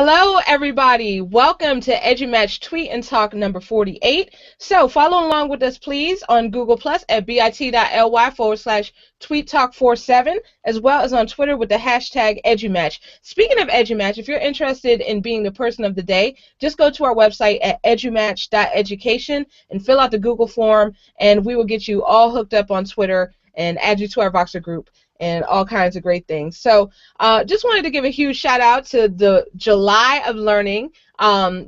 Hello, everybody. Welcome to EduMatch Tweet and Talk number 48. So follow along with us, please, on Google Plus at bit.ly/tweettalk47, as well as on Twitter with the hashtag EduMatch. Speaking of EduMatch, if you're interested in being the person of the day, just go to our website at edumatch.education and fill out the Google form, and we will get you all hooked up on Twitter and add you to our Voxer group and all kinds of great things. So just wanted to give a huge shout out to the July of Learning.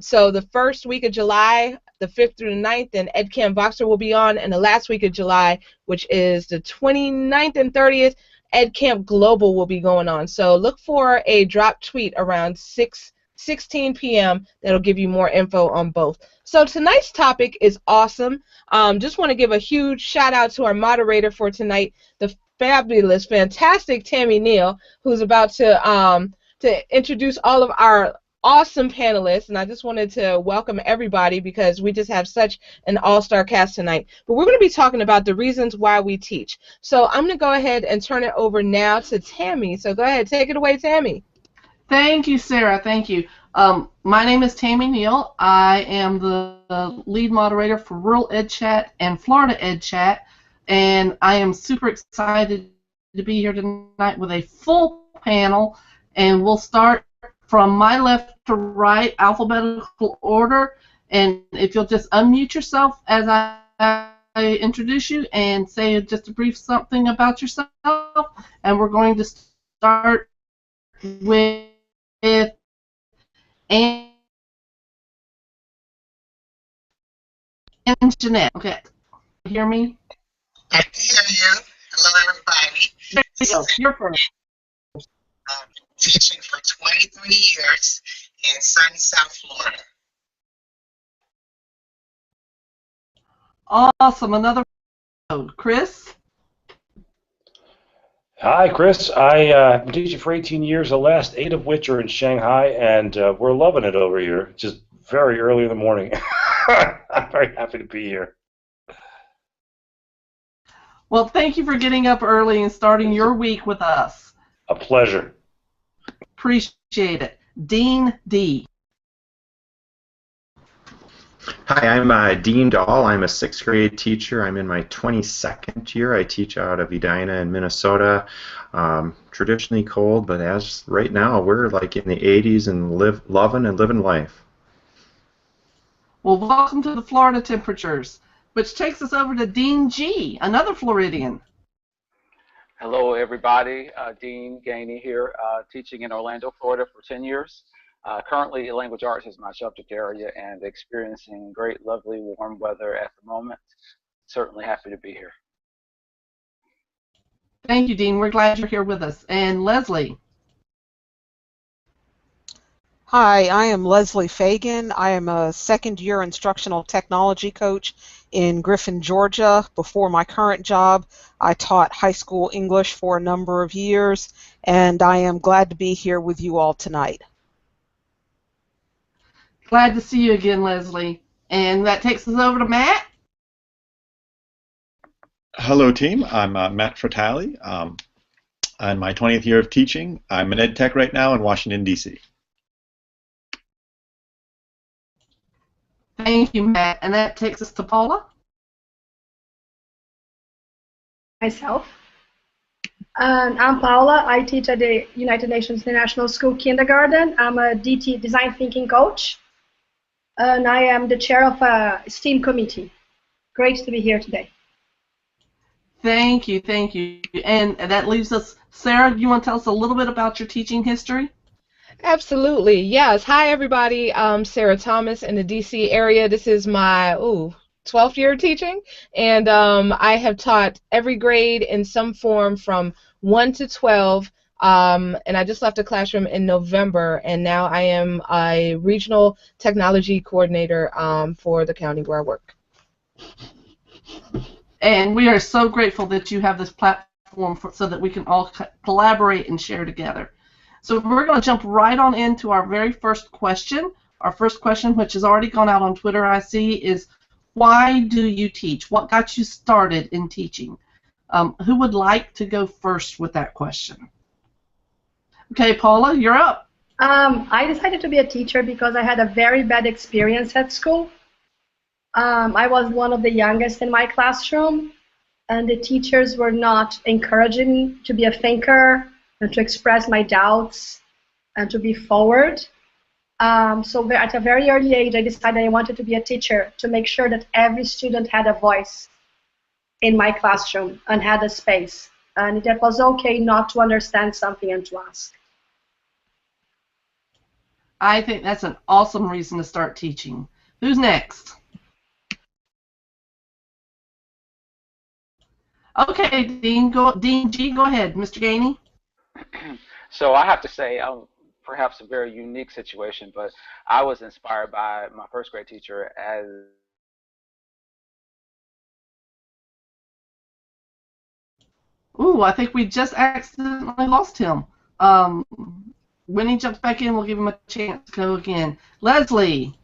So the first week of July, the 5th through the 9th, and EdCamp Voxer will be on, and the last week of July, which is the 29th and 30th, EdCamp Global will be going on. So look for a drop tweet around 16 p.m. that'll give you more info on both. So tonight's topic is awesome. Just want to give a huge shout out to our moderator for tonight, the fabulous, fantastic Tammy Neil, who's about to introduce all of our awesome panelists. And I just wanted to welcome everybody because we just have such an all-star cast tonight. But we're going to be talking about the reasons why we teach. So I'm going to go ahead and turn it over now to Tammy. So go ahead, take it away, Tammy. Thank you, Sarah. Thank you. My name is Tammy Neil. I am the lead moderator for Rural Ed Chat and Florida Ed Chat, and I am super excited to be here tonight with a full panel, and we'll start from my left to right, alphabetical order, and if you'll just unmute yourself as I introduce you and say just a brief something about yourself, and we're going to start with and Jeanette. Okay, hear me? I can hear you. Hello, everybody. You're first. Teaching for 23 years in sunny South Florida. Awesome. Another Chris? Hi, Chris. I've been teaching for 18 years, the last 8 of which are in Shanghai, and we're loving it over here. Just very early in the morning. I'm very happy to be here. Well, thank you for getting up early and starting your week with us. A pleasure. Appreciate it. Dene D. Hi, I'm Dean Dahl. I'm a 6th grade teacher. I'm in my 22nd year. I teach out of Edina in Minnesota. Traditionally cold, but as right now we're like in the 80s and loving and living life. Well, welcome to the Florida temperatures, which takes us over to Dene G, another Floridian. Hello, everybody. Dean Gainey here, teaching in Orlando, Florida for 10 years. Currently, language arts is my subject area and experiencing great, lovely, warm weather at the moment. Certainly happy to be here. Thank you, Dean. We're glad you're here with us. And Leslie. Hi, I am Leslie Fagin. I am a 2nd-year instructional technology coach in Griffin, Georgia. Before my current job, I taught high school English for a number of years, and I am glad to be here with you all tonight. Glad to see you again, Leslie. And that takes us over to Matt. Hello, team. I'm Matt Frattali. On my 20th year of teaching, I'm an ed tech right now in Washington, D.C. Thank you, Matt. And that takes us to Paula. Myself. I'm Paula. I teach at the United Nations International School Kindergarten. I'm a DT design thinking coach, and I am the chair of a STEAM committee. Great to be here today. Thank you, thank you. And that leaves us, Sarah, do you want to tell us a little bit about your teaching history? Absolutely, yes. Hi, everybody. I'm Sarah Thomas in the D.C. area. This is my 12th year of teaching, and I have taught every grade in some form from 1 to 12, and I just left the classroom in November, and now I am a regional technology coordinator for the county where I work. And we are so grateful that you have this platform so that we can all collaborate and share together. So we're going to jump right on into our very first question. Our first question, which has already gone out on Twitter, I see, is why do you teach? What got you started in teaching? Who would like to go first with that question? Okay, Paula, you're up. I decided to be a teacher because I had a very bad experience at school. I was one of the youngest in my classroom, and the teachers were not encouraging me to be a thinker and to express my doubts and to be forward. So at a very early age, I decided I wanted to be a teacher to make sure that every student had a voice in my classroom and had a space, and that was okay not to understand something and to ask. I think that's an awesome reason to start teaching. Who's next? Okay, Dene G, go ahead. Mr. Gainey? So I have to say, perhaps a very unique situation, but I was inspired by my first grade teacher as Ooh, I think we just accidentally lost him. When he jumps back in, we'll give him a chance to go again. Leslie.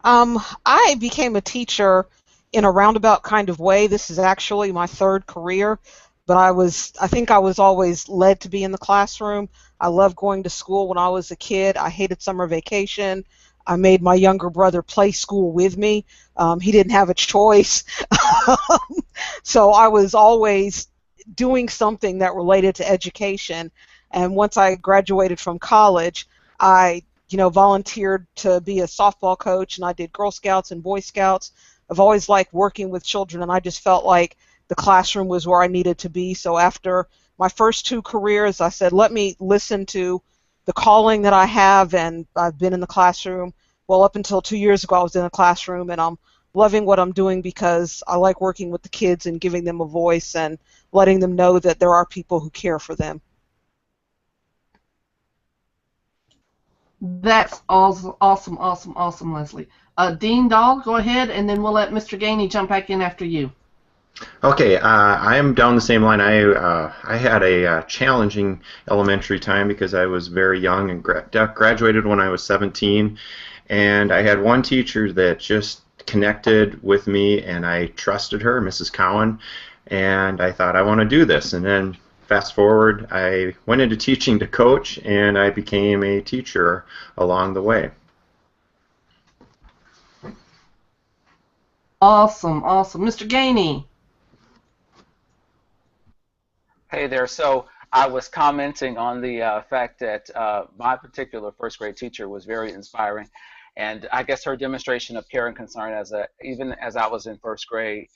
I became a teacher in a roundabout kind of way. This is actually my third career, but I think I was always led to be in the classroom. I loved going to school when I was a kid. I hated summer vacation. I made my younger brother play school with me. He didn't have a choice. So I was always doing something that related to education. And once I graduated from college, I volunteered to be a softball coach, and I did Girl Scouts and Boy Scouts. I've always liked working with children, and I just felt like the classroom was where I needed to be. So after my first two careers, I said, let me listen to the calling that I have, and I've been in the classroom. Well, up until 2 years ago, I was in the classroom, and I'm loving what I'm doing because I like working with the kids and giving them a voice and letting them know that there are people who care for them. That's awesome, Leslie. Dean Dahl, go ahead, and then we'll let Mr. Gainey jump back in after you. Okay, I'm down the same line. I had a challenging elementary time because I was very young and graduated when I was 17, and I had one teacher that just connected with me, and I trusted her, Mrs. Cowan, and I thought I want to do this. And then fast forward, I went into teaching to coach, and I became a teacher along the way. Awesome. Mr. Gainey. Hey there. So I was commenting on the fact that my particular first grade teacher was very inspiring, and I guess her demonstration of care and concern even as I was in first grade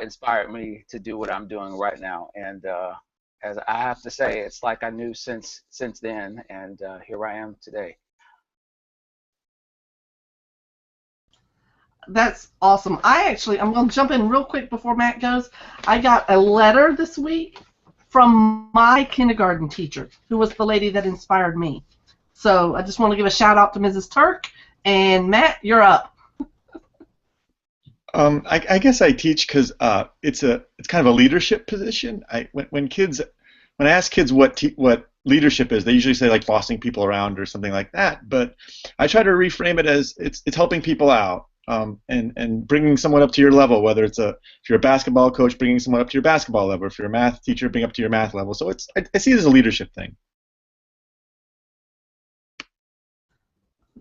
inspired me to do what I'm doing right now. And as I have to say, it's like I knew since then, and here I am today. That's awesome. I'm going to jump in real quick before Matt goes. I got a letter this week from my kindergarten teacher, who was the lady that inspired me. So I just want to give a shout out to Mrs. Turk. And Matt, you're up. I guess I teach because it's kind of a leadership position. When I ask kids what leadership is, they usually say like bossing people around or something like that. But I try to reframe it as it's helping people out. And bringing someone up to your level, whether if you're a basketball coach, bringing someone up to your basketball level, if you're a math teacher, bring up to your math level. So I see it as a leadership thing.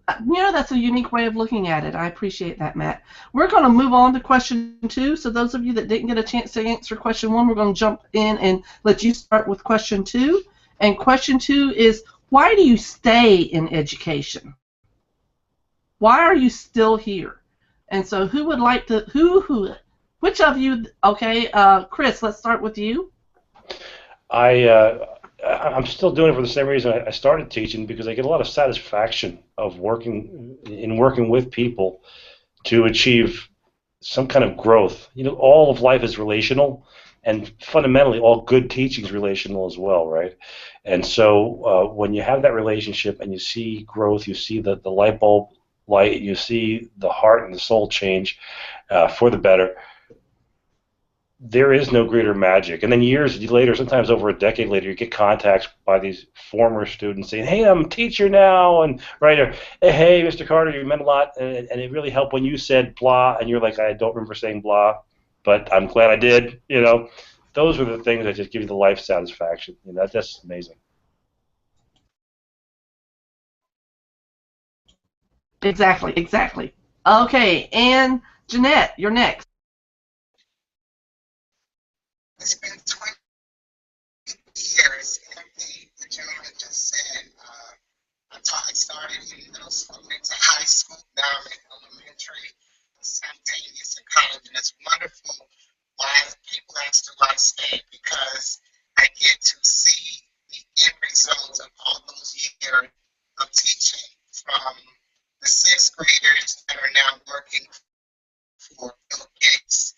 That's a unique way of looking at it. I appreciate that, Matt. We're going to move on to question 2. So those of you that didn't get a chance to answer question 1, we're going to jump in and let you start with question 2. And question 2 is, why do you stay in education? Why are you still here? And so who would like to, which of you, okay, Chris, let's start with you. I'm still doing it for the same reason I started teaching, because I get a lot of satisfaction of working with people to achieve some kind of growth. All of life is relational, and fundamentally all good teaching is relational as well, right? And so when you have that relationship and you see growth, you see the light bulb light, you see the heart and the soul change for the better, there is no greater magic. And then years later, sometimes over a decade later, you get contacts by these former students saying, hey, I'm a teacher now, and right, hey, Mr. Carter, you meant a lot, and it really helped when you said blah, and you're like, I don't remember saying blah, but I'm glad I did. Those are the things that just give you the life satisfaction. That's amazing. Exactly, exactly. Okay, and Jeanette, you're next. It's been 20 years, and the gentleman just said, I started in middle school into high school, now I'm in elementary, simultaneous in college, and it's wonderful why people ask do I stay, because I get to see the end results of all those years of teaching, from the sixth graders that are now working for Bill Gates,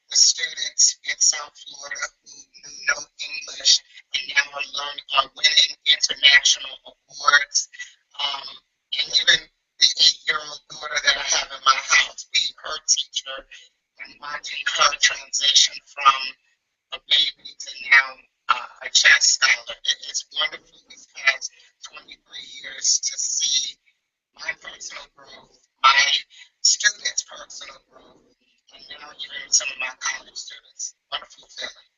the students in South Florida who knew no English and now are winning international awards, and even the 8-year-old daughter that I have in my house, being her teacher and watching her transition from a baby to now a chess scholar. It's wonderful these past 23 years to see my personal growth, my students' personal growth, and now even some of my college students. Wonderful feeling.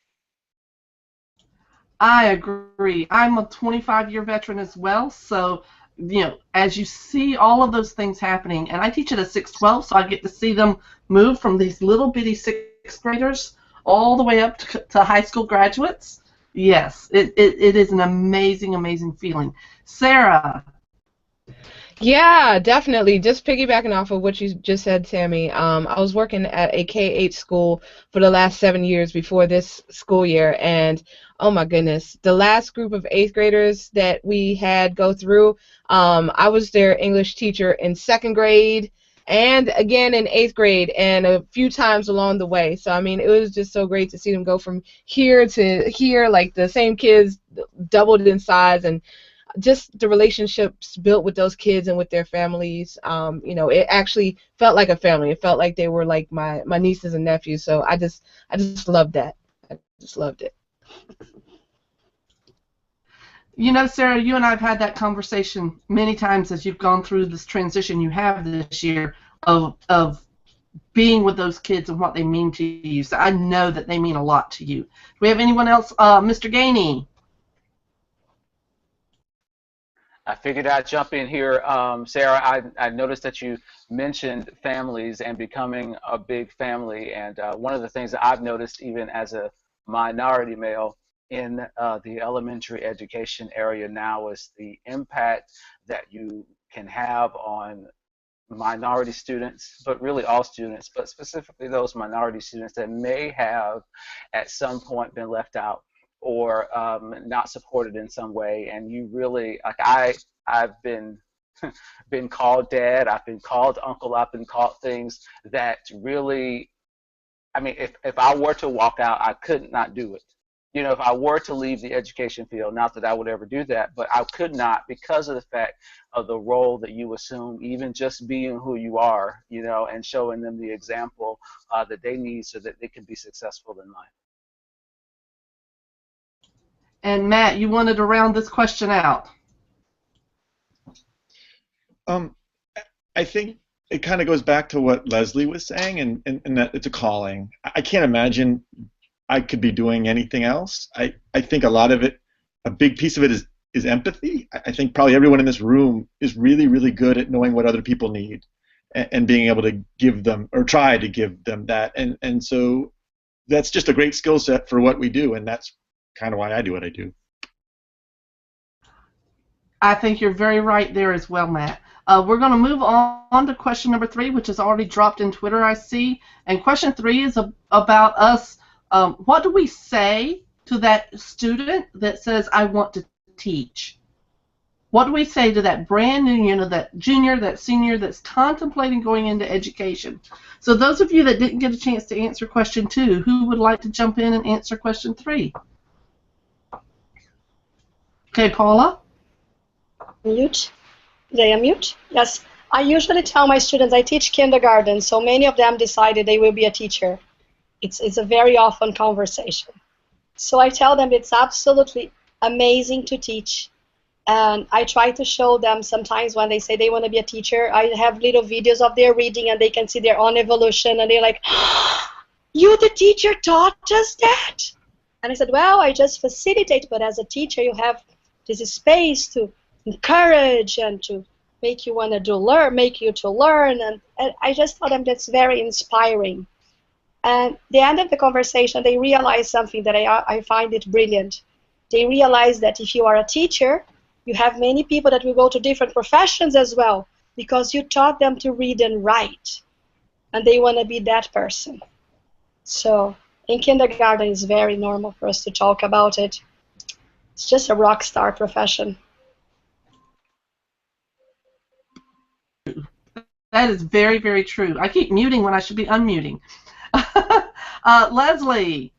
I agree. I'm a 25-year veteran as well, so as you see all of those things happening, and I teach at a 612, so I get to see them move from these little bitty sixth graders all the way up to high school graduates. Yes, it is an amazing, amazing feeling. Sarah. Yeah, definitely. Just piggybacking off of what you just said, Tammy. I was working at a K-8 school for the last 7 years before this school year, and oh my goodness, the last group of 8th graders that we had go through, I was their English teacher in 2nd grade and again in 8th grade and a few times along the way. So, I mean, it was just so great to see them go from here to here, like the same kids doubled in size, and just the relationships built with those kids and with their families. It actually felt like a family. It felt like they were like my nieces and nephews. So I just loved that. I just loved it. Sarah, you and I have had that conversation many times as you've gone through this transition you have this year of being with those kids and what they mean to you. So I know that they mean a lot to you. Do we have anyone else? Mr. Gainey. I figured I'd jump in here. Sarah, I noticed that you mentioned families and becoming a big family. And one of the things that I've noticed, even as a minority male in the elementary education area now, is the impact that you can have on minority students, but really all students, but specifically those minority students that may have at some point been left out or not supported in some way. And you really, like I've been called dad, I've been called uncle, I've been called things that really, I mean, if I were to walk out, I could not do it. If I were to leave the education field, not that I would ever do that, but I could not because of the fact of the role that you assume, even just being who you are, and showing them the example that they need so that they can be successful in life. And Matt, you wanted to round this question out. I think it kind of goes back to what Leslie was saying, and that it's a calling. I can't imagine I could be doing anything else. I think a lot of it, a big piece of it is empathy. I think probably everyone in this room is really, really good at knowing what other people need and being able to give them, or try to give them that. And so that's just a great skill set for what we do, and that's kind of why I do what I do. I think you're very right there as well, Matt. We're going to move on to question number 3, which is already dropped in Twitter, I see. And question 3 is about us. What do we say to that student that says, I want to teach? What do we say to that brand new, that junior, that senior that's contemplating going into education? So those of you that didn't get a chance to answer question 2, who would like to jump in and answer question 3? Okay, Paula? Mute. Did I unmute? Yes. I usually tell my students, I teach kindergarten, so many of them decided they will be a teacher. It's a very often conversation. So I tell them it's absolutely amazing to teach. And I try to show them sometimes when they say they want to be a teacher, I have little videos of their reading and they can see their own evolution and they're like, you, the teacher, taught us that? And I said, well, I just facilitate, but as a teacher you have this space to encourage and to make you want to learn, make you to learn, and I just told them that's very inspiring. And at the end of the conversation, they realized something that I find it brilliant. They realized that if you are a teacher, you have many people that will go to different professions as well, because you taught them to read and write, and they want to be that person. So in kindergarten, it's very normal for us to talk about it. It's just a rock star profession. That is very, very true. I keep muting when I should be unmuting. Leslie.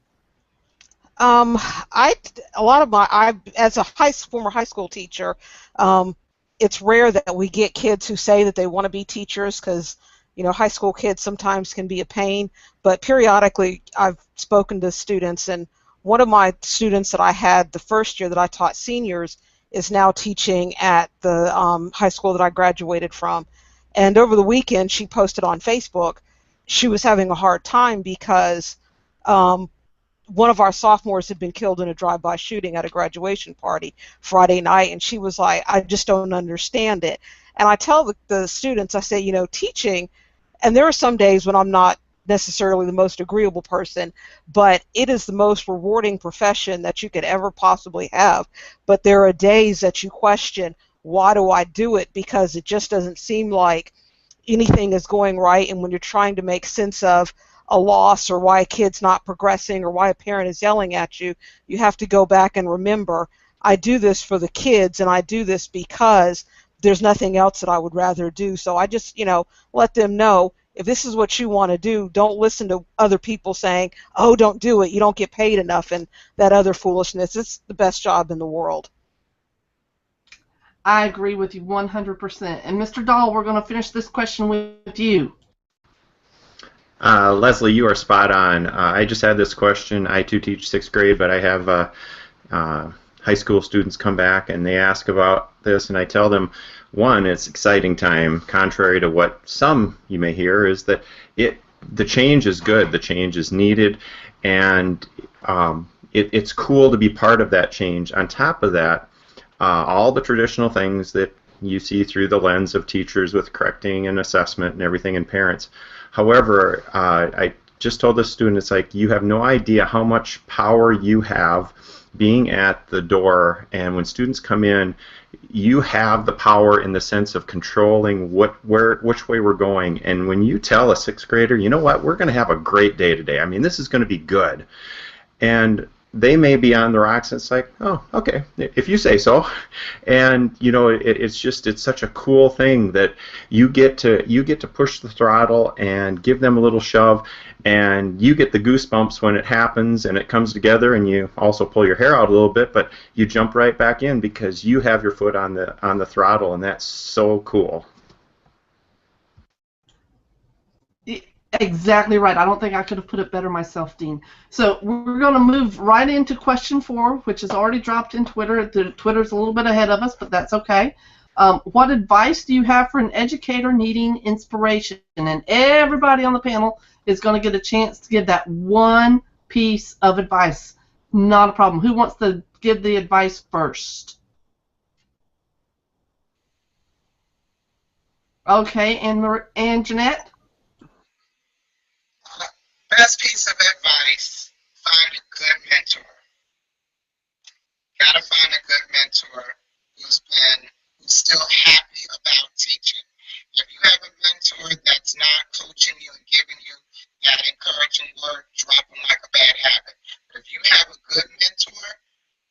As a former high school teacher, it's rare that we get kids who say that they want to be teachers, because high school kids sometimes can be a pain. But periodically, I've spoken to students, and one of my students that I had the first year that I taught seniors is now teaching at the high school that I graduated from. And over the weekend, she posted on Facebook she was having a hard time because one of our sophomores had been killed in a drive-by shooting at a graduation party Friday night, and she was like, I just don't understand it. And I tell the students, I say, teaching, and there are some days when I'm not necessarily the most agreeable person, but it is the most rewarding profession that you could ever possibly have. But there are days that you question, why do I do it? Because it just doesn't seem like anything is going right, and when you're trying to make sense of a loss or why a kid's not progressing or why a parent is yelling at you, you have to go back and remember, I do this for the kids, and I do this because there's nothing else that I would rather do. So I just, let them know, if this is what you want to do, don't listen to other people saying, oh, don't do it, you don't get paid enough, and that other foolishness. It's the best job in the world. I agree with you 100%. And Mr. Dahl, we're going to finish this question with you. Leslie, you are spot on. I just had this question. I too teach 6th grade, but I have high school students come back and they ask about this, and I tell them, one, it's exciting time, contrary to what some you may hear, is that the change is good, the change is needed, and it's cool to be part of that change. On top of that, all the traditional things that you see through the lens of teachers with correcting and assessment and everything, and parents. However, I just told this student, it's like, you have no idea how much power you have being at the door, and when students come in, you have the power in the sense of controlling which way we're going. And when you tell a 6th grader, you know what, we're going to have a great day today, I mean, this is going to be good, and they may be on the rocks, and it's like, oh, okay, if you say so. And it's such a cool thing that you get to push the throttle and give them a little shove, and you get the goosebumps when it happens and it comes together, and you also pull your hair out a little bit, but you jump right back in because you have your foot on the throttle, and that's so cool. Exactly right. I don't think I could have put it better myself, Dean. So we're going to move right into question 4, which is already dropped in Twitter. Twitter's a little bit ahead of us, but that's okay. What advice do you have for an educator needing inspiration? And everybody on the panel is going to get a chance to give that one piece of advice. Not a problem. Who wants to give the advice first? Okay, and Jeanette? Best piece of advice, find a good mentor. Gotta find a good mentor who's still happy about teaching. If you have a mentor that's not coaching you and giving you that encouraging word, drop them like a bad habit. But if you have a good mentor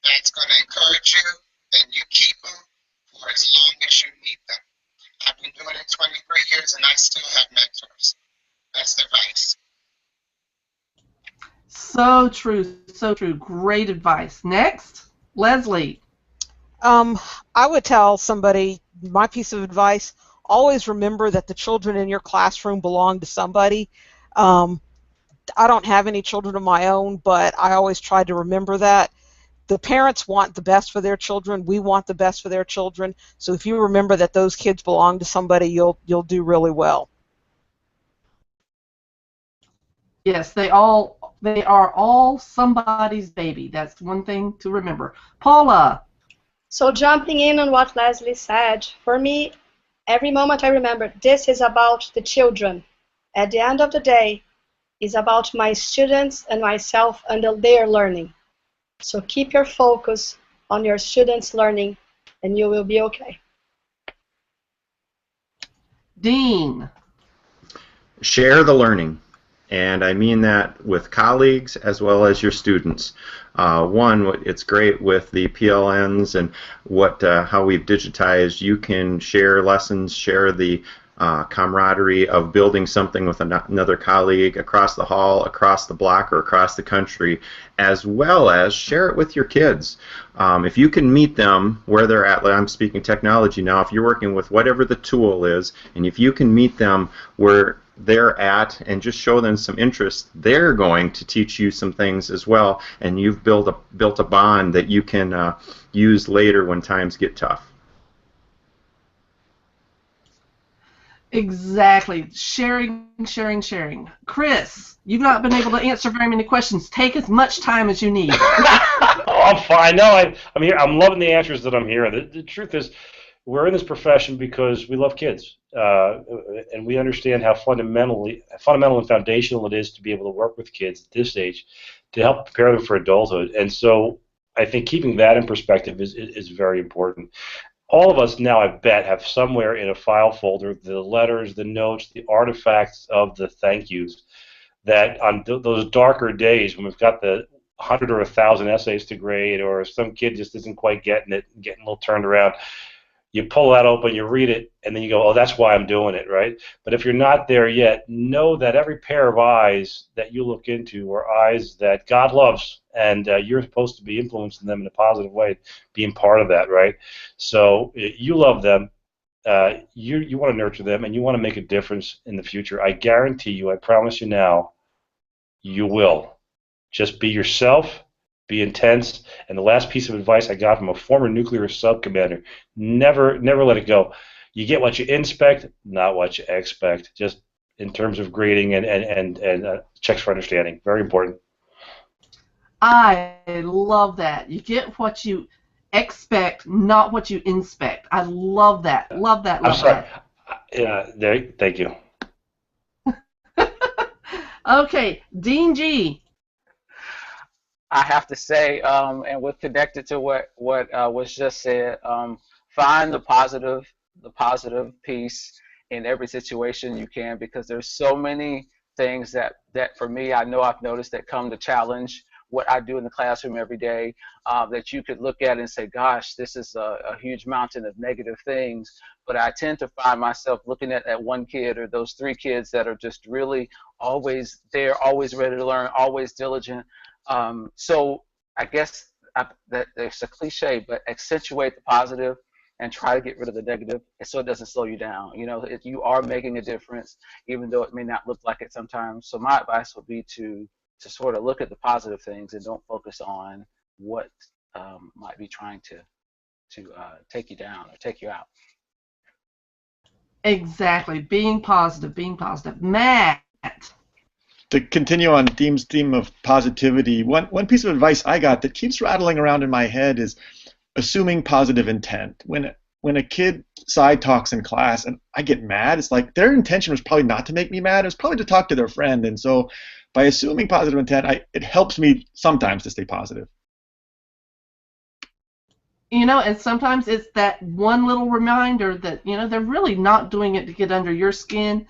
that's going to encourage you, then you keep them for as long as you need them. I've been doing it 23 years and I still have mentors. Best advice. So true, so true. Great advice. Next, Leslie. I would tell somebody, my piece of advice, always remember that the children in your classroom belong to somebody. I don't have any children of my own, but I always try to remember that. The parents want the best for their children. We want the best for their children. So if you remember that those kids belong to somebody, you'll do really well. Yes, they are all somebody's baby. That's one thing to remember. Paula. So jumping in on what Leslie said, for me, every moment I remember, this is about the children. At the end of the day, it's about my students and myself and their learning. So keep your focus on your students' learning, and you will be okay. Dean. Share the learning. And I mean that with colleagues as well as your students. One, it's great with the PLNs and how we've digitized. You can share lessons, share the camaraderie of building something with another colleague across the hall, across the block, or across the country, as well as share it with your kids. If you can meet them where they're at, I'm speaking technology now, if you're working with whatever the tool is, and if you can meet them where they're at and just show them some interest, they're going to teach you some things as well, and you've built a bond that you can use later when times get tough. Exactly. Sharing, sharing, sharing. Chris, you've not been able to answer very many questions. Take as much time as you need. Oh, I'm fine. No, I'm here. I'm loving the answers that I'm hearing. The truth is, we're in this profession because we love kids, and we understand how fundamental and foundational it is to be able to work with kids at this age to help prepare them for adulthood. And so I think keeping that in perspective is very important. All of us now, I bet, have somewhere in a file folder the letters, the notes, the artifacts of the thank yous that on those darker days when we've got the 100 or 1,000 essays to grade, or some kid just isn't quite getting it, getting a little turned around, you pull that open, you read it, and then you go, oh, that's why I'm doing it, right? But if you're not there yet, know that every pair of eyes that you look into are eyes that God loves, and you're supposed to be influencing them in a positive way, being part of that, right? So you love them, you want to nurture them, and you want to make a difference in the future. I guarantee you, I promise you now, you will. Just be yourself. Be intense. And the last piece of advice I got from a former nuclear sub-commander, never let it go. You get what you inspect, not what you expect, just in terms of grading and checks for understanding. Very important. I love that. You get what you expect, not what you inspect. I love that. Love that. Love I'm sorry. that. Yeah, thank you. Okay, Dene G. I have to say, and with connected to what was just said, find the positive piece in every situation you can, because there's so many things that for me, I know I've noticed that come to challenge what I do in the classroom every day, that you could look at and say, gosh, this is a huge mountain of negative things, but I tend to find myself looking at that one kid or those 3 kids that are just really always there, always ready to learn, always diligent. So I guess that it's a cliche, but accentuate the positive and try to get rid of the negative, so it doesn't slow you down. You know, if you are making a difference, even though it may not look like it sometimes. So my advice would be to sort of look at the positive things and don't focus on what might be trying to take you down or take you out. Exactly. Being positive. Being positive. Matt. To continue on Dean's theme of positivity, one piece of advice I got that keeps rattling around in my head is assuming positive intent. When a kid side talks in class and I get mad, it's like their intention was probably not to make me mad. It was probably to talk to their friend. And so by assuming positive intent, it helps me sometimes to stay positive. You know, and sometimes it's that one little reminder that, you know, they're really not doing it to get under your skin.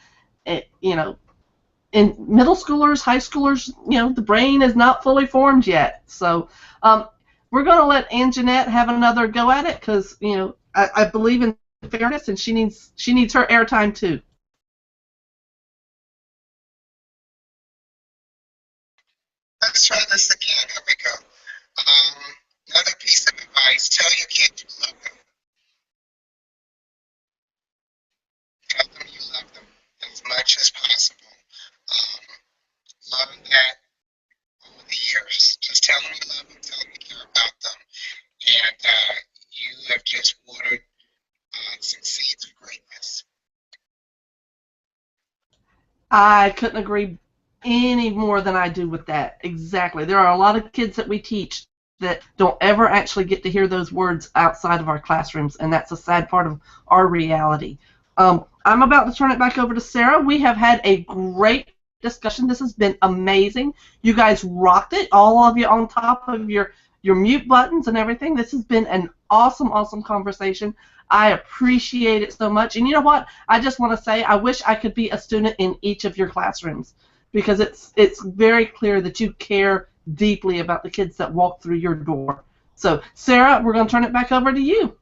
You know, in middle schoolers, high schoolers, you know, the brain is not fully formed yet. So we're going to let Anjanette have another go at it because, you know, I believe in fairness, and she needs her airtime too. Let's try this again. Here we go. Another piece of advice: tell your kids you love them. Tell them you love them as much as possible. Learn that over the years. Just tell them you love them, tell them you care about them, and you have just watered some seeds of greatness. I couldn't agree any more than I do with that. Exactly. There are a lot of kids that we teach that don't ever actually get to hear those words outside of our classrooms, and that's a sad part of our reality. I'm about to turn it back over to Sarah. We have had a great discussion. This has been amazing. You guys rocked it, all of you on top of your mute buttons and everything. This has been an awesome, awesome conversation. I appreciate it so much. And you know what? I just want to say I wish I could be a student in each of your classrooms, because it's very clear that you care deeply about the kids that walk through your door. So, Sarah, we're going to turn it back over to you.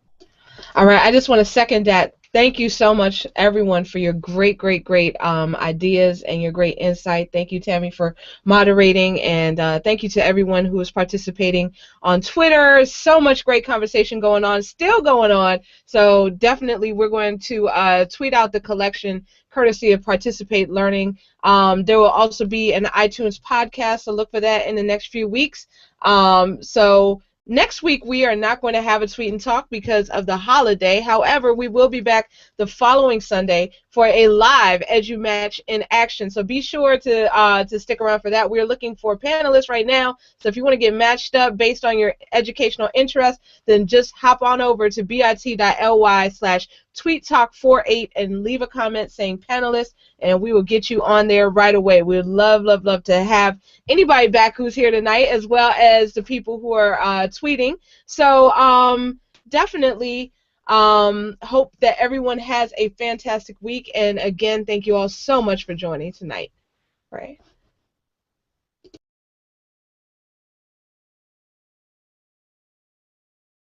All right, I just want to second that. Thank you so much, everyone, for your great ideas and your great insight. Thank you, Tammy, for moderating, and thank you to everyone who is participating on Twitter. So much great conversation going on, still going on. So definitely we're going to tweet out the collection courtesy of Participate Learning. There will also be an iTunes podcast, so look for that in the next few weeks. So next week, we are not going to have a Tweet and Talk because of the holiday. However, we will be back the following Sunday for a live EduMatch in action. So be sure to stick around for that. We're looking for panelists right now. So if you want to get matched up based on your educational interest, then just hop on over to bit.ly/TweetTalk48 and leave a comment saying panelist, and we will get you on there right away. We'd love to have anybody back who's here tonight, as well as the people who are tweeting. So definitely hope that everyone has a fantastic week. And again, thank you all so much for joining tonight. Right.